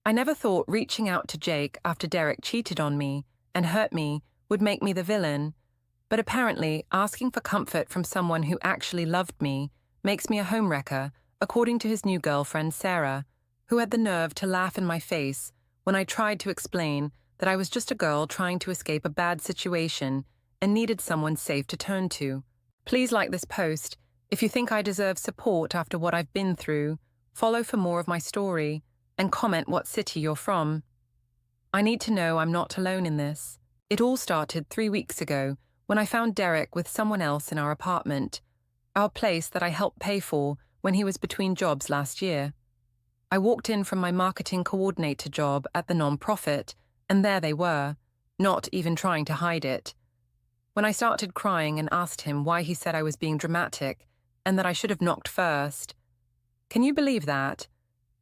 I never thought reaching out to Jake after Derek cheated on me and hurt me would make me the villain, but apparently asking for comfort from someone who actually loved me makes me a homewrecker, according to his new girlfriend Sarah, who had the nerve to laugh in my face when I tried to explain that I was just a girl trying to escape a bad situation and needed someone safe to turn to. Please like this post if you think I deserve support after what I've been through, follow for more of my story, and comment what city you're from. I need to know I'm not alone in this. It all started 3 weeks ago when I found Derek with someone else in our apartment, our place that I helped pay for when he was between jobs last year. I walked in from my marketing coordinator job at the non-profit, and there they were, not even trying to hide it. When I started crying and asked him why he said I was being dramatic and that I should have knocked first. Can you believe that?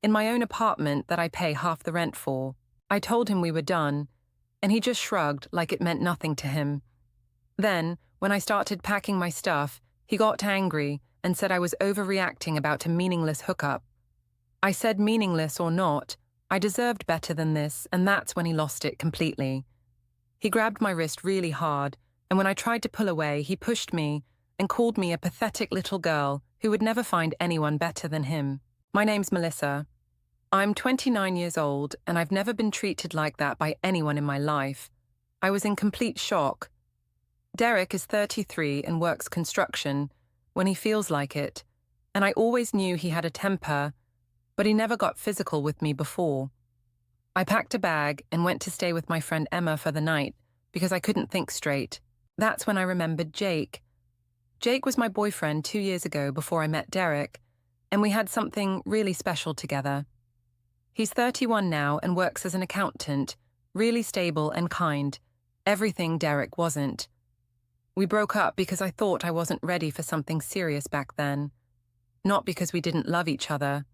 In my own apartment that I pay half the rent for. I told him we were done, and he just shrugged like it meant nothing to him. Then, when I started packing my stuff, he got angry and said I was overreacting about a meaningless hookup. I said meaningless or not, I deserved better than this, and that's when he lost it completely. He grabbed my wrist really hard, and when I tried to pull away, he pushed me and called me a pathetic little girl who would never find anyone better than him. My name's Melissa. I'm 29 years old, and I've never been treated like that by anyone in my life. I was in complete shock. Derek is 33 and works construction when he feels like it, and I always knew he had a temper, but he never got physical with me before. I packed a bag and went to stay with my friend Emma for the night because I couldn't think straight. That's when I remembered Jake. Jake was my boyfriend 2 years ago before I met Derek, and we had something really special together. He's 31 now and works as an accountant, really stable and kind, everything Derek wasn't. We broke up because I thought I wasn't ready for something serious back then, not because we didn't love each other.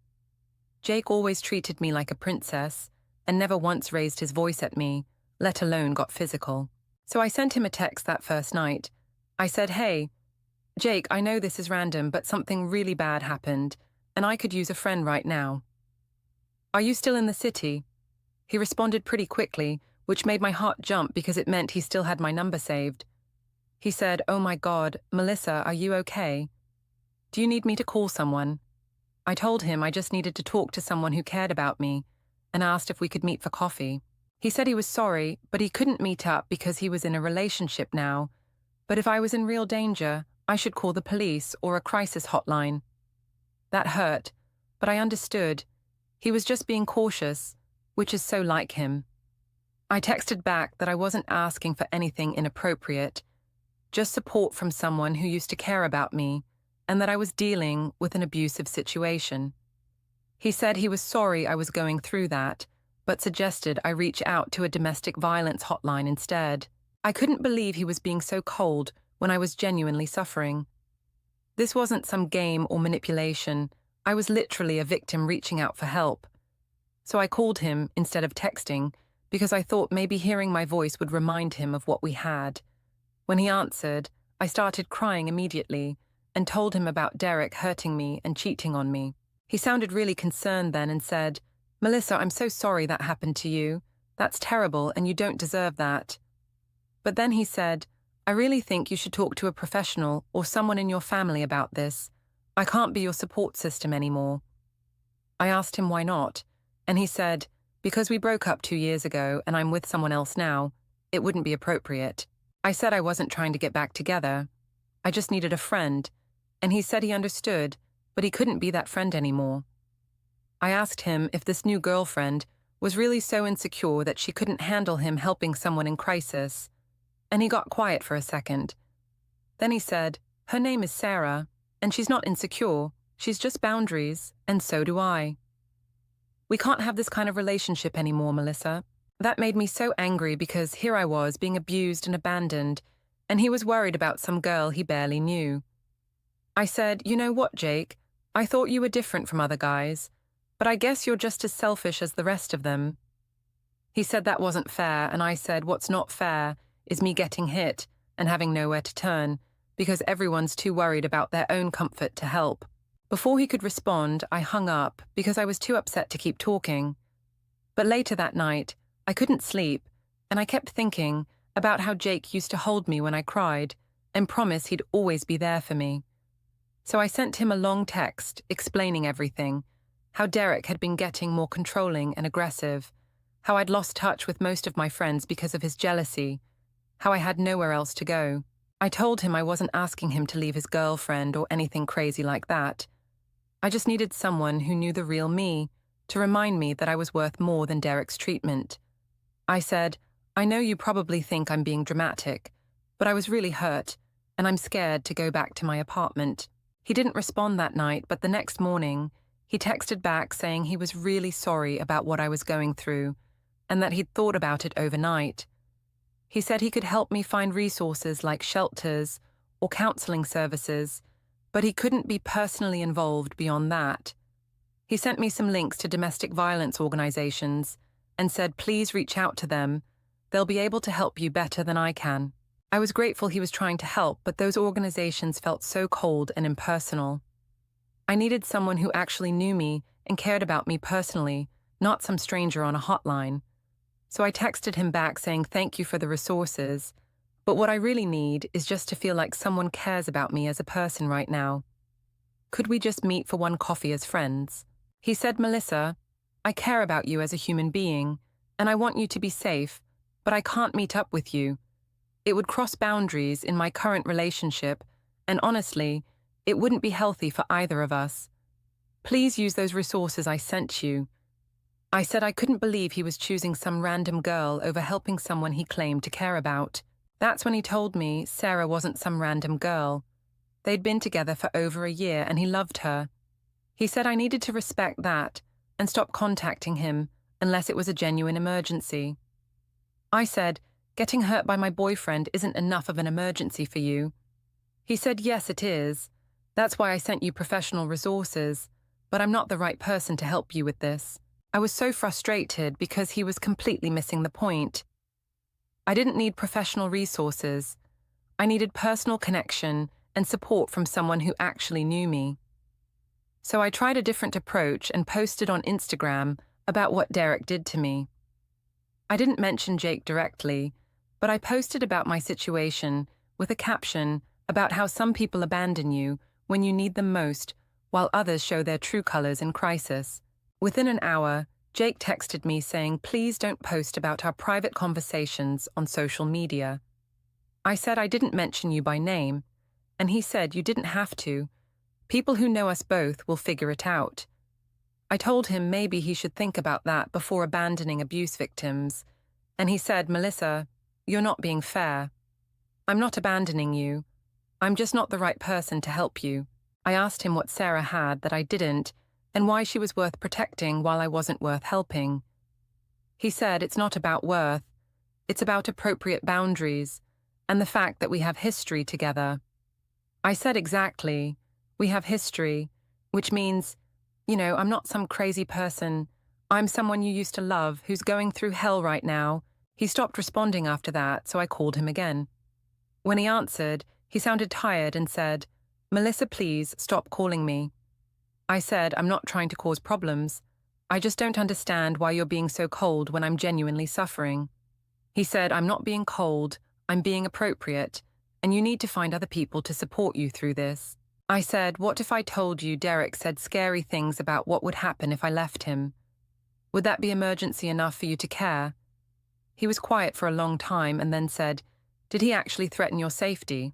Jake always treated me like a princess and never once raised his voice at me, let alone got physical. So I sent him a text that first night. I said, "Hey, Jake, I know this is random, but something really bad happened, and I could use a friend right now. Are you still in the city?" He responded pretty quickly, which made my heart jump because it meant he still had my number saved. He said, "Oh my God, Melissa, are you okay? Do you need me to call someone?" I told him I just needed to talk to someone who cared about me and asked if we could meet for coffee. He said he was sorry, but he couldn't meet up because he was in a relationship now, but if I was in real danger, I should call the police or a crisis hotline. That hurt, but I understood. He was just being cautious, which is so like him. I texted back that I wasn't asking for anything inappropriate, just support from someone who used to care about me, and that I was dealing with an abusive situation. He said he was sorry I was going through that, but suggested I reach out to a domestic violence hotline instead. I couldn't believe he was being so cold when I was genuinely suffering. This wasn't some game or manipulation. I was literally a victim reaching out for help. So I called him instead of texting because I thought maybe hearing my voice would remind him of what we had. When he answered, I started crying immediately and told him about Derek hurting me and cheating on me. He sounded really concerned then and said, "Melissa, I'm so sorry that happened to you. That's terrible and you don't deserve that." But then he said, "I really think you should talk to a professional or someone in your family about this. I can't be your support system anymore." I asked him why not, and he said, "Because we broke up 2 years ago and I'm with someone else now, it wouldn't be appropriate." I said I wasn't trying to get back together. I just needed a friend, and he said he understood, but he couldn't be that friend anymore. I asked him if this new girlfriend was really so insecure that she couldn't handle him helping someone in crisis, and he got quiet for a second. Then he said, "Her name is Sarah, and she's not insecure, she's just boundaries, and so do I." We can't have this kind of relationship anymore, Melissa. That made me so angry because here I was being abused and abandoned, and he was worried about some girl he barely knew. I said, "You know what, Jake? I thought you were different from other guys, but I guess you're just as selfish as the rest of them." He said that wasn't fair, and I said what's not fair is me getting hit and having nowhere to turn because everyone's too worried about their own comfort to help. Before he could respond, I hung up because I was too upset to keep talking. But later that night, I couldn't sleep, and I kept thinking about how Jake used to hold me when I cried and promise he'd always be there for me. So I sent him a long text explaining everything, how Derek had been getting more controlling and aggressive, how I'd lost touch with most of my friends because of his jealousy, how I had nowhere else to go. I told him I wasn't asking him to leave his girlfriend or anything crazy like that. I just needed someone who knew the real me to remind me that I was worth more than Derek's treatment. I said, I know you probably think I'm being dramatic, but I was really hurt, and I'm scared to go back to my apartment. He didn't respond that night, but the next morning, he texted back saying he was really sorry about what I was going through, and that he'd thought about it overnight. He said he could help me find resources like shelters or counseling services, but he couldn't be personally involved beyond that. He sent me some links to domestic violence organizations and said, please reach out to them. They'll be able to help you better than I can. I was grateful he was trying to help, but those organizations felt so cold and impersonal. I needed someone who actually knew me and cared about me personally, not some stranger on a hotline. So I texted him back saying thank you for the resources, but what I really need is just to feel like someone cares about me as a person right now. Could we just meet for one coffee as friends? He said, Melissa, I care about you as a human being, and I want you to be safe, but I can't meet up with you. It would cross boundaries in my current relationship, and honestly, it wouldn't be healthy for either of us. Please use those resources I sent you. I said I couldn't believe he was choosing some random girl over helping someone he claimed to care about. That's when he told me Sarah wasn't some random girl. They'd been together for over a year and he loved her. He said I needed to respect that and stop contacting him unless it was a genuine emergency. I said, getting hurt by my boyfriend isn't enough of an emergency for you. He said, yes, it is. That's why I sent you professional resources, but I'm not the right person to help you with this. I was so frustrated because he was completely missing the point. I didn't need professional resources. I needed personal connection and support from someone who actually knew me. So I tried a different approach and posted on Instagram about what Derek did to me. I didn't mention Jake directly, but I posted about my situation with a caption about how some people abandon you when you need them most, while others show their true colors in crisis. Within an hour, Jake texted me saying, please don't post about our private conversations on social media. I said I didn't mention you by name, and he said you didn't have to. People who know us both will figure it out. I told him maybe he should think about that before abandoning abuse victims, and he said, Melissa, you're not being fair. I'm not abandoning you. I'm just not the right person to help you. I asked him what Sarah had that I didn't, and why she was worth protecting while I wasn't worth helping. He said it's not about worth, it's about appropriate boundaries, and the fact that we have history together. I said exactly, we have history, which means, I'm not some crazy person. I'm someone you used to love who's going through hell right now. He stopped responding after that, so I called him again. When he answered, he sounded tired and said, Melissa, please stop calling me. I said, I'm not trying to cause problems. I just don't understand why you're being so cold when I'm genuinely suffering. He said, I'm not being cold, I'm being appropriate, and you need to find other people to support you through this. I said, what if I told you Derek said scary things about what would happen if I left him? Would that be emergency enough for you to care? He was quiet for a long time and then said, did he actually threaten your safety?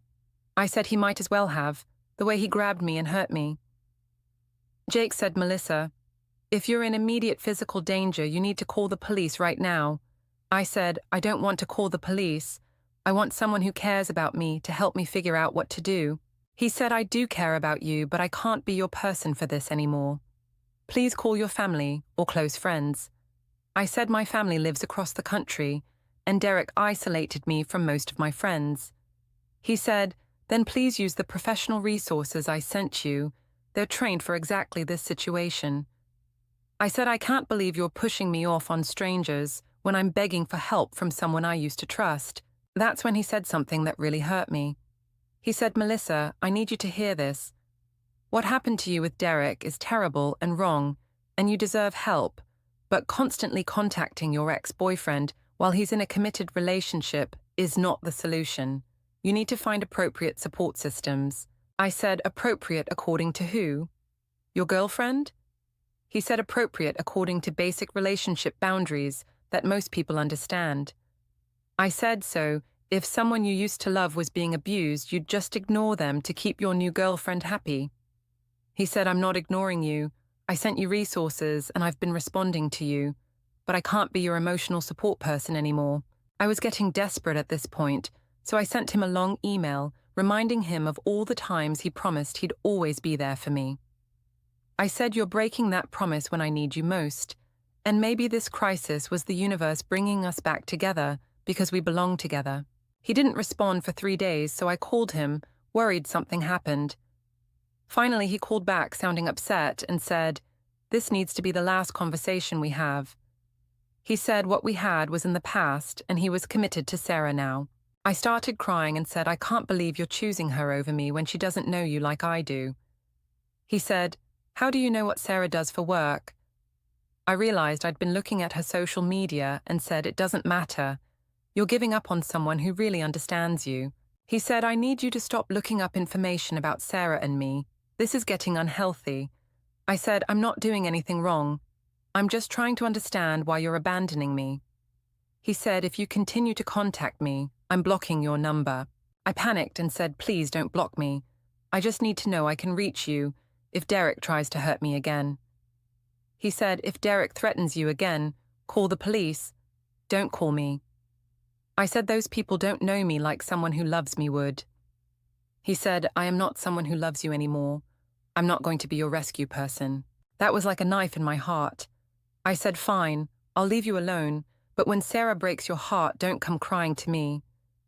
I said he might as well have, the way he grabbed me and hurt me. Jake said, Melissa, if you're in immediate physical danger, you need to call the police right now. I said, I don't want to call the police. I want someone who cares about me to help me figure out what to do. He said, I do care about you, but I can't be your person for this anymore. Please call your family or close friends. I said my family lives across the country, and Derek isolated me from most of my friends. He said, then please use the professional resources I sent you. They're trained for exactly this situation. I said, I can't believe you're pushing me off on strangers when I'm begging for help from someone I used to trust. That's when he said something that really hurt me. He said, Melissa, I need you to hear this. What happened to you with Derek is terrible and wrong, and you deserve help, But constantly contacting your ex-boyfriend while he's in a committed relationship is not the solution. You need to find appropriate support systems. I said, appropriate according to who? Your girlfriend? He said appropriate according to basic relationship boundaries that most people understand. I said, so if someone you used to love was being abused, you'd just ignore them to keep your new girlfriend happy. He said, I'm not ignoring you. I sent you resources and I've been responding to you, but I can't be your emotional support person anymore. I was getting desperate at this point, so I sent him a long email reminding him of all the times he promised he'd always be there for me. I said, you're breaking that promise when I need you most, and maybe this crisis was the universe bringing us back together because we belong together. He didn't respond for 3 days, so I called him, worried something happened. Finally, he called back sounding upset and said, this needs to be the last conversation we have. He said what we had was in the past and he was committed to Sarah now. I started crying and said, I can't believe you're choosing her over me when she doesn't know you like I do. He said, how do you know what Sarah does for work? I realized I'd been looking at her social media and said, it doesn't matter. You're giving up on someone who really understands you. He said, I need you to stop looking up information about Sarah and me. This is getting unhealthy. I said, I'm not doing anything wrong. I'm just trying to understand why you're abandoning me. He said, if you continue to contact me, I'm blocking your number. I panicked and said, please don't block me. I just need to know I can reach you if Derek tries to hurt me again. He said, if Derek threatens you again, call the police. Don't call me. I said, those people don't know me like someone who loves me would. He said, I am not someone who loves you anymore. I'm not going to be your rescue person. That was like a knife in my heart. I said, fine, I'll leave you alone, but when Sarah breaks your heart, don't come crying to me.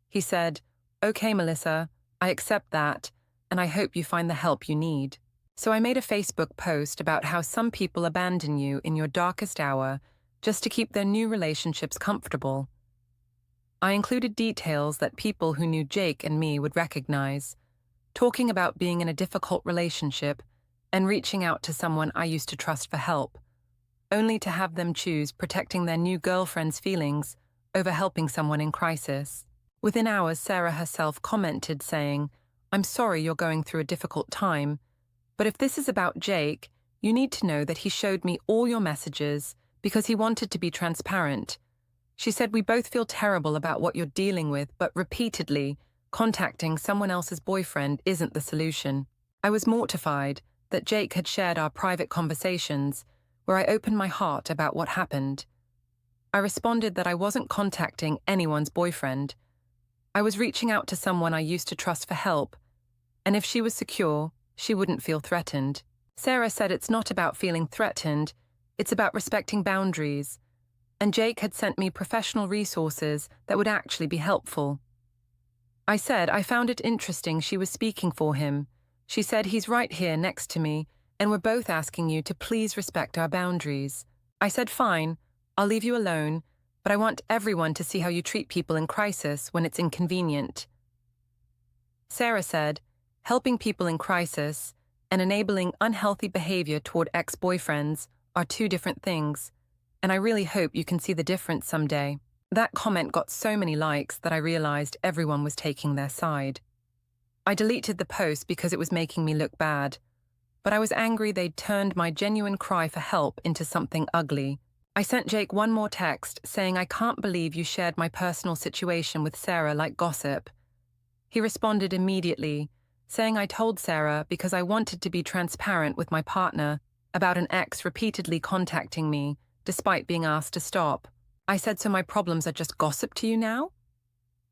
He said, okay, Melissa, I accept that, and I hope you find the help you need. So I made a Facebook post about how some people abandon you in your darkest hour just to keep their new relationships comfortable. I included details that people who knew Jake and me would recognize, talking about being in a difficult relationship and reaching out to someone I used to trust for help, only to have them choose protecting their new girlfriend's feelings over helping someone in crisis. Within hours, Sarah herself commented saying, I'm sorry you're going through a difficult time, but if this is about Jake, you need to know that he showed me all your messages because he wanted to be transparent. She said, we both feel terrible about what you're dealing with, but repeatedly, contacting someone else's boyfriend isn't the solution. I was mortified that Jake had shared our private conversations where I opened my heart about what happened. I responded that I wasn't contacting anyone's boyfriend. I was reaching out to someone I used to trust for help, and if she was secure, she wouldn't feel threatened. Sarah said it's not about feeling threatened, it's about respecting boundaries, and Jake had sent me professional resources that would actually be helpful. I said I found it interesting she was speaking for him. She said he's right here next to me, and we're both asking you to please respect our boundaries. I said fine, I'll leave you alone, but I want everyone to see how you treat people in crisis when it's inconvenient. Sarah said, helping people in crisis and enabling unhealthy behavior toward ex-boyfriends are two different things, and I really hope you can see the difference someday. That comment got so many likes that I realized everyone was taking their side. I deleted the post because it was making me look bad, but I was angry they'd turned my genuine cry for help into something ugly. I sent Jake one more text saying I can't believe you shared my personal situation with Sarah like gossip. He responded immediately, saying I told Sarah because I wanted to be transparent with my partner about an ex repeatedly contacting me despite being asked to stop. I said, so my problems are just gossip to you now?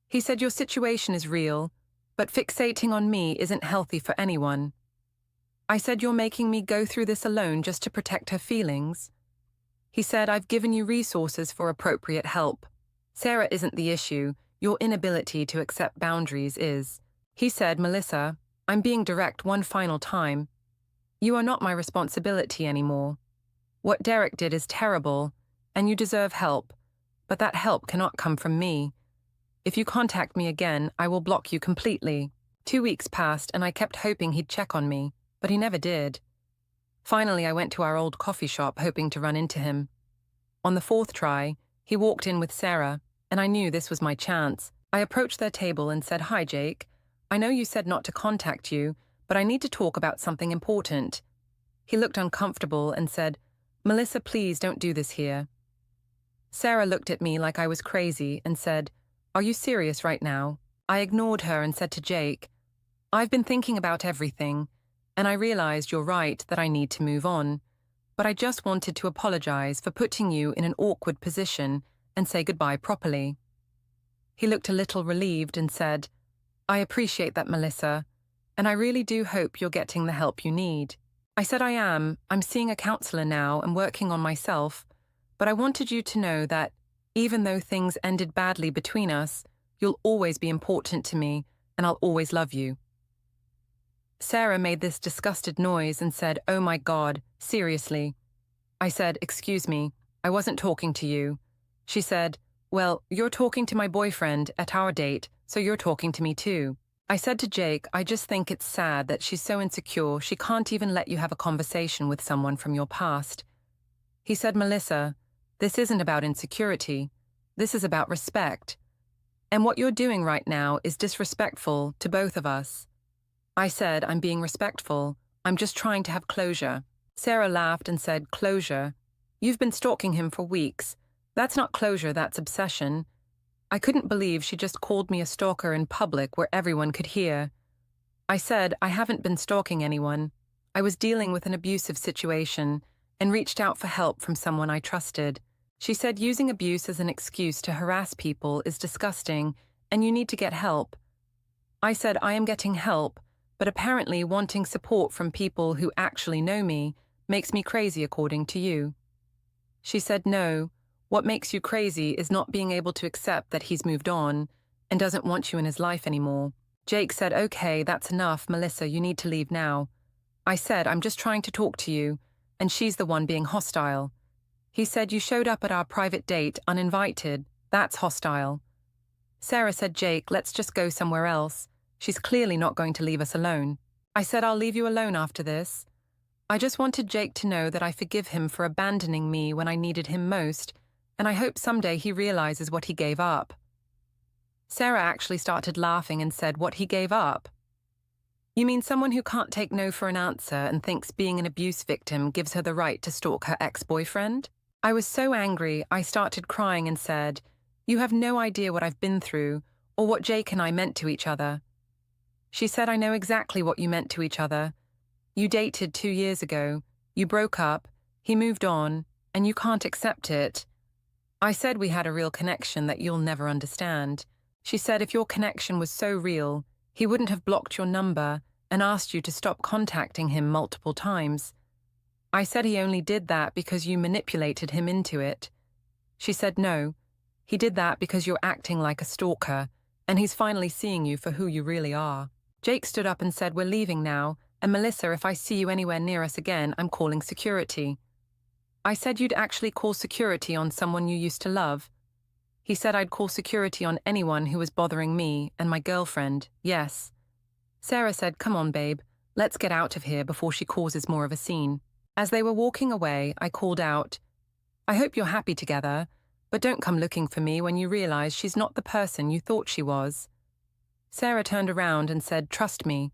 He said, your situation is real, but fixating on me isn't healthy for anyone. I said, you're making me go through this alone just to protect her feelings. He said, I've given you resources for appropriate help. Sarah isn't the issue, your inability to accept boundaries is. He said, Melissa, I'm being direct one final time. You are not my responsibility anymore. What Derek did is terrible, and you deserve help, but that help cannot come from me. If you contact me again, I will block you completely. 2 weeks passed, and I kept hoping he'd check on me, but he never did. Finally, I went to our old coffee shop hoping to run into him. On the fourth try, he walked in with Sarah, and I knew this was my chance. I approached their table and said, "Hi, Jake. I know you said not to contact you, but I need to talk about something important." He looked uncomfortable and said, "Melissa, please don't do this here." Sarah looked at me like I was crazy and said, "Are you serious right now?" I ignored her and said to Jake, "I've been thinking about everything, and I realized you're right that I need to move on, but I just wanted to apologize for putting you in an awkward position and say goodbye properly." He looked a little relieved and said, "I appreciate that, Melissa, and I really do hope you're getting the help you need." I said I am. I'm seeing a counselor now and working on myself, but I wanted you to know that even though things ended badly between us, you'll always be important to me and I'll always love you. Sarah made this disgusted noise and said, "Oh my God, seriously?" I said, "Excuse me, I wasn't talking to you." She said, "Well, you're talking to my boyfriend at our date, so you're talking to me too." I said to Jake, "I just think it's sad that she's so insecure she can't even let you have a conversation with someone from your past." He said, "Melissa, this isn't about insecurity. This is about respect. And what you're doing right now is disrespectful to both of us." I said, "I'm being respectful. I'm just trying to have closure." Sarah laughed and said, "Closure? You've been stalking him for weeks. That's not closure, that's obsession." I couldn't believe she just called me a stalker in public where everyone could hear. I said, "I haven't been stalking anyone. I was dealing with an abusive situation and reached out for help from someone I trusted." She said, "Using abuse as an excuse to harass people is disgusting and you need to get help." I said, "I am getting help, but apparently wanting support from people who actually know me makes me crazy according to you." She said, "No. What makes you crazy is not being able to accept that he's moved on and doesn't want you in his life anymore." Jake said, "Okay, that's enough, Melissa, you need to leave now." I said, "I'm just trying to talk to you, and she's the one being hostile." He said, "You showed up at our private date uninvited. That's hostile." Sarah said, "Jake, let's just go somewhere else. She's clearly not going to leave us alone." I said, "I'll leave you alone after this. I just wanted Jake to know that I forgive him for abandoning me when I needed him most, and I hope someday he realizes what he gave up." Sarah actually started laughing and said, "What he gave up? You mean someone who can't take no for an answer and thinks being an abuse victim gives her the right to stalk her ex-boyfriend?" I was so angry, I started crying and said, "You have no idea what I've been through or what Jake and I meant to each other." She said, "I know exactly what you meant to each other. You dated 2 years ago, you broke up, he moved on, and you can't accept it." I said we had a real connection that you'll never understand. She said, "If your connection was so real, he wouldn't have blocked your number and asked you to stop contacting him multiple times." I said he only did that because you manipulated him into it. She said, "No, he did that because you're acting like a stalker, and he's finally seeing you for who you really are." Jake stood up and said, "We're leaving now, and Melissa, if I see you anywhere near us again, I'm calling security." I said, "You'd actually call security on someone you used to love?" He said, "I'd call security on anyone who was bothering me and my girlfriend, yes." Sarah said, "Come on, babe, let's get out of here before she causes more of a scene." As they were walking away, I called out, "I hope you're happy together, but don't come looking for me when you realize she's not the person you thought she was." Sarah turned around and said, "Trust me,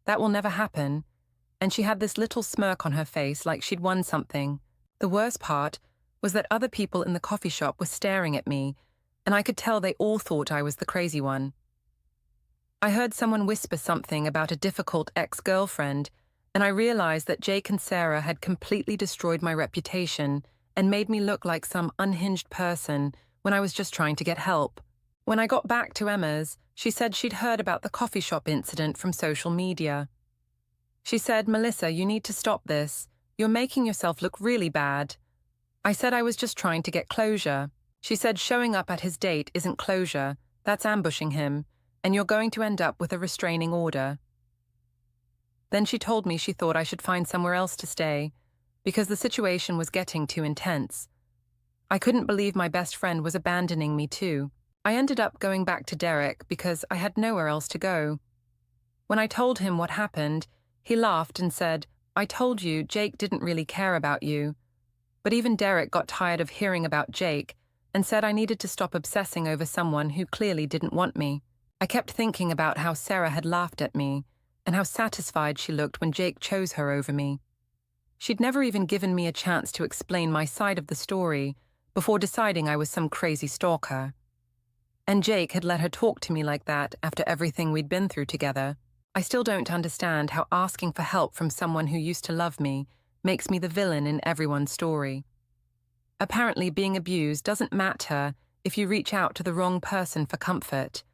that will never happen," and she had this little smirk on her face like she'd won something. The worst part was that other people in the coffee shop were staring at me, and I could tell they all thought I was the crazy one. I heard someone whisper something about a difficult ex-girlfriend, and I realized that Jake and Sarah had completely destroyed my reputation and made me look like some unhinged person when I was just trying to get help. When I got back to Emma's, she said she'd heard about the coffee shop incident from social media. She said, "Melissa, you need to stop this. You're making yourself look really bad." I said I was just trying to get closure. She said showing up at his date isn't closure, that's ambushing him, and you're going to end up with a restraining order. Then she told me she thought I should find somewhere else to stay, because the situation was getting too intense. I couldn't believe my best friend was abandoning me too. I ended up going back to Derek because I had nowhere else to go. When I told him what happened, he laughed and said, "I told you Jake didn't really care about you. But even Derek got tired of hearing about Jake and said I needed to stop obsessing over someone who clearly didn't want me. I kept thinking about how Sarah had laughed at me and how satisfied she looked when Jake chose her over me. She'd never even given me a chance to explain my side of the story before deciding I was some crazy stalker. And Jake had let her talk to me like that after everything we'd been through together. I still don't understand how asking for help from someone who used to love me makes me the villain in everyone's story. Apparently, being abused doesn't matter if you reach out to the wrong person for comfort,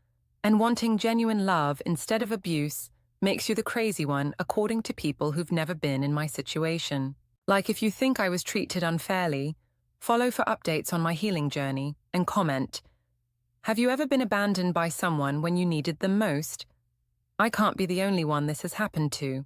and wanting genuine love instead of abuse makes you the crazy one according to people who've never been in my situation. Like, if you think I was treated unfairly, follow for updates on my healing journey and comment, have you ever been abandoned by someone when you needed them most? I can't be the only one this has happened to.